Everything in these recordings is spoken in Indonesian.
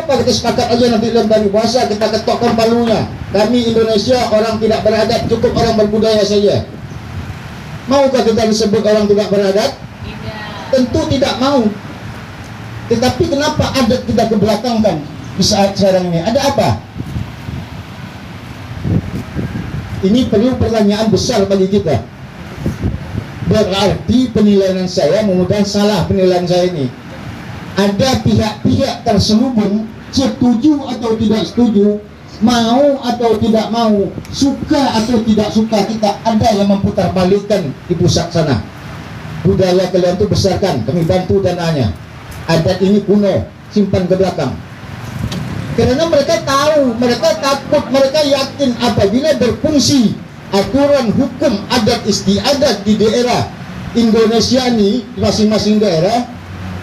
apa, kita sepakat aja nanti dalam tari puasa kita ketokkan palunya. Kami Indonesia orang tidak beradat, cukup orang berbudaya saja. Maukah kita disebut orang tidak beradat? Tidak. Tentu tidak mau. Tetapi kenapa adat kita kebelakangkan di saat sekarang ini? Ada apa? Ini perlu pertanyaan besar bagi kita. Berarti penilaian saya, mudah-mudahan salah penilaian saya ini. Ada pihak-pihak terselubung, setuju atau tidak setuju, mau atau tidak mau, suka atau tidak suka, kita ada yang memutar balikkan di pusat sana. Budaya kalian itu besarkan, kami bantu dananya. Adat ini kuno, simpan ke belakang. Karena mereka tahu, mereka takut, mereka yakin apabila berfungsi aturan hukum adat istiadat di daerah Indonesia ini, masing-masing daerah,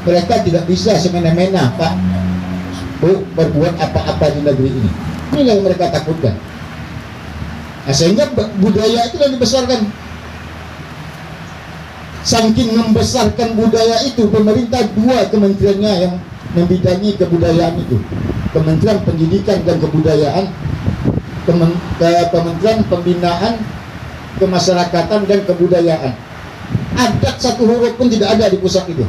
mereka tidak bisa semena-mena Pak berbuat apa-apa di negeri ini. Inilah yang mereka takutkan. Nah, sehingga budaya itu dibesarkan. Saking membesarkan budaya itu, pemerintah dua kementeriannya yang membidangi kebudayaan itu, Kementerian Pendidikan dan Kebudayaan, Kementerian Pembinaan Kemasyarakatan dan Kebudayaan. Adat satu huruf pun tidak ada di pusat itu.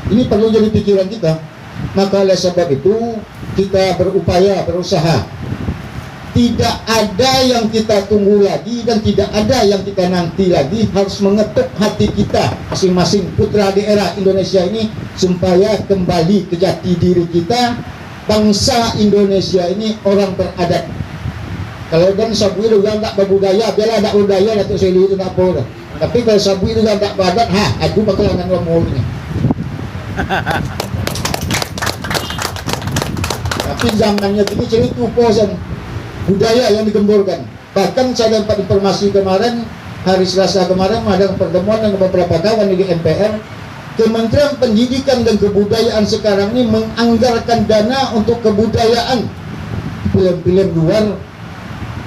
Ini perlu jadi pikiran kita. Maka oleh sebab itu kita berupaya, berusaha. Tidak ada yang kita tunggu lagi dan tidak ada yang kita nanti lagi. Harus mengetuk hati kita masing-masing putra daerah Indonesia ini supaya kembali ke jati diri kita. Bangsa Indonesia ini orang beradat. Kalau kan sabu itu kan tak berbudaya, biarlah tak budaya Datuk Seri itu tak apa. Tapi kalau sabu itu kan tak beradat, aku bakalan ngomongnya. Tapi zamannya ini cerita posan budaya yang digemburkan. Bahkan saya dapat informasi kemarin, hari Selasa kemarin ada pertemuan dengan beberapa kawan di MPR. Kementerian Pendidikan dan Kebudayaan sekarang ini menganggarkan dana untuk kebudayaan, film-film luar,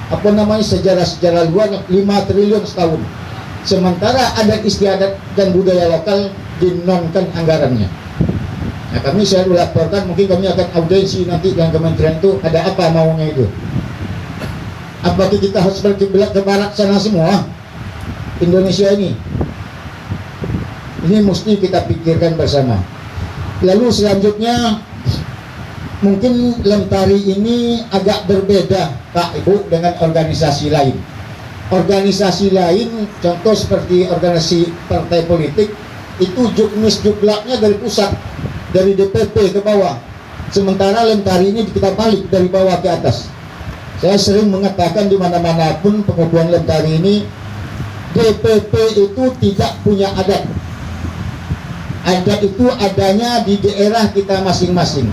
apa namanya, sejarah-sejarah luar, 5 triliun setahun. Sementara adat istiadat dan budaya lokal dinonkan anggarannya. Nah, kami selalu laporkan, mungkin kami akan audiensi nanti dengan kementerian itu, ada apa maunya itu. Apakah kita harus pergi ke barat sana semua Indonesia ini? Ini mesti kita pikirkan bersama. Lalu selanjutnya, mungkin Lentari ini agak berbeda Pak Ibu dengan organisasi lain. Organisasi lain, contoh seperti organisasi partai politik, itu juknis juklaknya dari pusat, dari DPP ke bawah. Sementara Lentari ini kita balik dari bawah ke atas. Saya sering mengatakan di mana-mana pun pengukuhan Lentari ini, DPP itu tidak punya adat. Adat itu adanya di daerah kita masing-masing.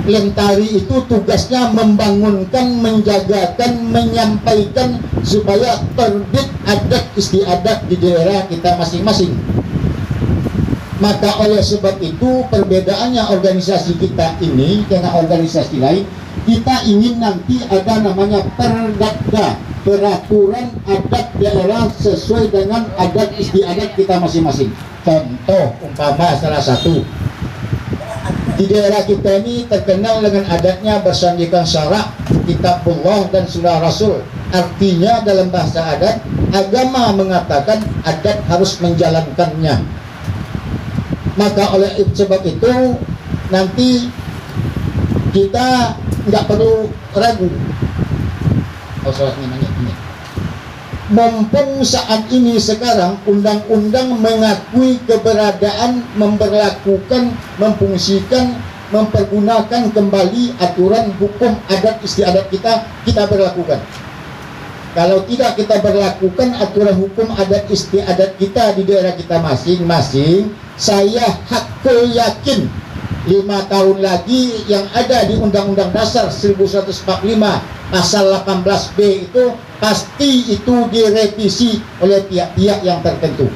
Lentari itu tugasnya membangunkan, menjagakan, menyampaikan supaya terbit adat istiadat di daerah kita masing-masing. Maka oleh sebab itu perbedaannya organisasi kita ini dengan organisasi lain, kita ingin nanti ada namanya Perdakda, peraturan adat daerah sesuai dengan adat istiadat kita masing-masing. Contoh umpama salah satu, di daerah kita ini terkenal dengan adatnya bersandikan syarak, kitabullah dan sunnah rasul. Artinya dalam bahasa adat, agama mengatakan adat harus menjalankannya. Maka oleh sebab itu nanti kita nggak perlu ragu. Mumpung saat ini sekarang undang-undang mengakui keberadaan, memperlakukan, memfungsikan, mempergunakan kembali aturan hukum adat istiadat kita berlakukan. Kalau tidak kita berlakukan aturan hukum adat istiadat kita di daerah kita masing-masing, saya hakul yakin 5 tahun lagi yang ada di Undang-Undang Dasar 1945 pasal 18B itu pasti itu direvisi oleh pihak-pihak yang tertentu.